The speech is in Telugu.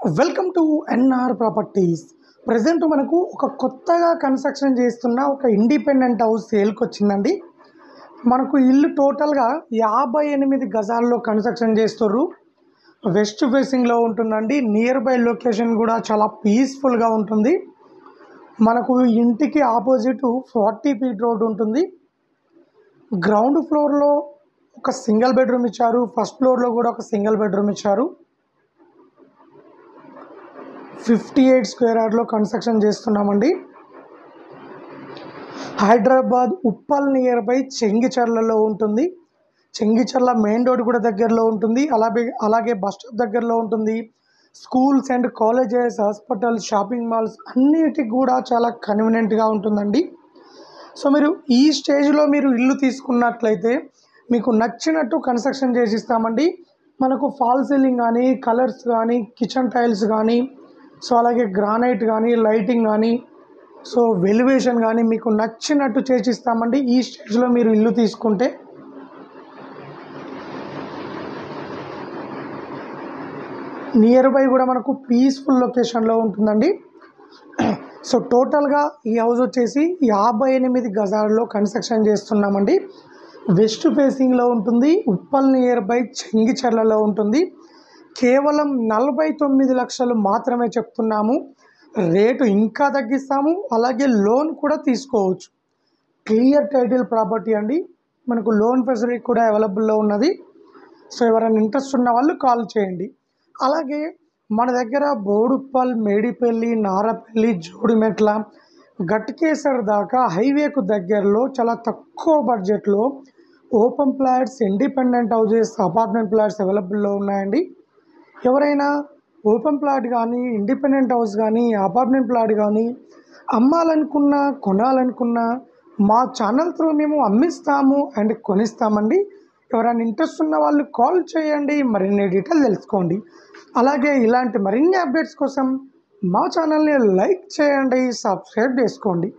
Welcome to NR properties. Present మనకు ఒక కొత్తగా కన్స్ట్రక్షన్ చేస్తున్న ఒక ఇండిపెండెంట్ హౌస్ సేల్కి వచ్చిందండి. మనకు ఇల్లు టోటల్గా 58 గజాల్లో కన్స్ట్రక్షన్ చేస్తుర్రు. వెస్ట్ ఫేసింగ్లో ఉంటుందండి. నియర్ బై లొకేషన్ కూడా చాలా పీస్ఫుల్గా ఉంటుంది. మనకు ఇంటికి ఆపోజిట్ 40 ఫీట్ రోడ్ ఉంటుంది. గ్రౌండ్ ఫ్లోర్లో ఒక సింగిల్ బెడ్రూమ్ ఇచ్చారు. ఫస్ట్ ఫ్లోర్లో కూడా ఒక సింగిల్ బెడ్రూమ్ ఇచ్చారు. 58 స్క్వేర్ యార్డ్లో కన్స్ట్రక్షన్ చేస్తున్నామండి. హైదరాబాద్ ఉప్పల్ నియర్ బై చెంగిచెర్లలో ఉంటుంది. చెంగిచెర్ల మెయిన్ రోడ్ కూడా దగ్గరలో ఉంటుంది. అలాగే బస్ స్టాప్ దగ్గరలో ఉంటుంది. Schools and colleges, hospitals, shopping malls అన్నిటికి కూడా చాలా కన్వీనియంట్గా ఉంటుందండి. సో మీరు ఈ స్టేజ్లో మీరు ఇల్లు తీసుకున్నట్లయితే మీకు నచ్చినట్టు కన్స్ట్రక్షన్ చేసిస్తామండి. మనకు ఫాల్ సీలింగ్ కానీ, కలర్స్ కానీ, కిచెన్ టైల్స్ కానీ, సో అలాగే గ్రానైట్ కానీ, లైటింగ్ కానీ, సో వెలివేషన్ కానీ మీకు నచ్చినట్టు చేసిస్తామండి ఈ స్టేజ్లో మీరు ఇల్లు తీసుకుంటే. నియర్ బై కూడా మనకు పీస్ఫుల్ లొకేషన్లో ఉంటుందండి. సో టోటల్గా ఈ హౌస్ వచ్చేసి 58 గజాల్లో కన్స్ట్రక్షన్ చేస్తున్నామండి. వెస్ట్ ఫేసింగ్లో ఉంటుంది. ఉప్పల్ నియర్ బై చెంగిచెర్లలో ఉంటుంది. కేవలం 49 లక్షలు మాత్రమే చెప్తున్నాము. రేటు ఇంకా తగ్గిస్తాము. అలాగే లోన్ కూడా తీసుకోవచ్చు. క్లియర్ టైటిల్ ప్రాపర్టీ అండి. మనకు లోన్ ఫెసిలిటీ కూడా అవైలబుల్లో ఉన్నది. సో ఎవరైనా ఇంట్రెస్ట్ ఉన్న వాళ్ళు కాల్ చేయండి. అలాగే మన దగ్గర బోడుప్పల్, మేడిపల్లి, నారపల్లి, జోడిమెట్ల, గట్కేసర్ దాకా హైవేకు దగ్గరలో చాలా తక్కువ బడ్జెట్లో open plots, independent houses, apartment plots అవైలబుల్లో ఉన్నాయండి. ఎవరైనా ఓపెన్ ప్లాట్ కానీ, ఇండిపెండెంట్ హౌస్ కానీ, అపార్ట్మెంట్ ప్లాట్ కానీ అమ్మాలనుకున్నా, కొనాలనుకున్నా మా ఛానల్ త్రూ మేము అమ్మిస్తాము అండ్ కొనిస్తామండి. ఎవరైనా ఇంట్రెస్ట్ ఉన్న వాళ్ళు కాల్ చేయండి, మరిన్ని డీటెయిల్ తెలుసుకోండి. అలాగే ఇలాంటి మరిన్ని అప్డేట్స్ కోసం మా ఛానల్ని లైక్ చేయండి, సబ్స్క్రైబ్ చేసుకోండి.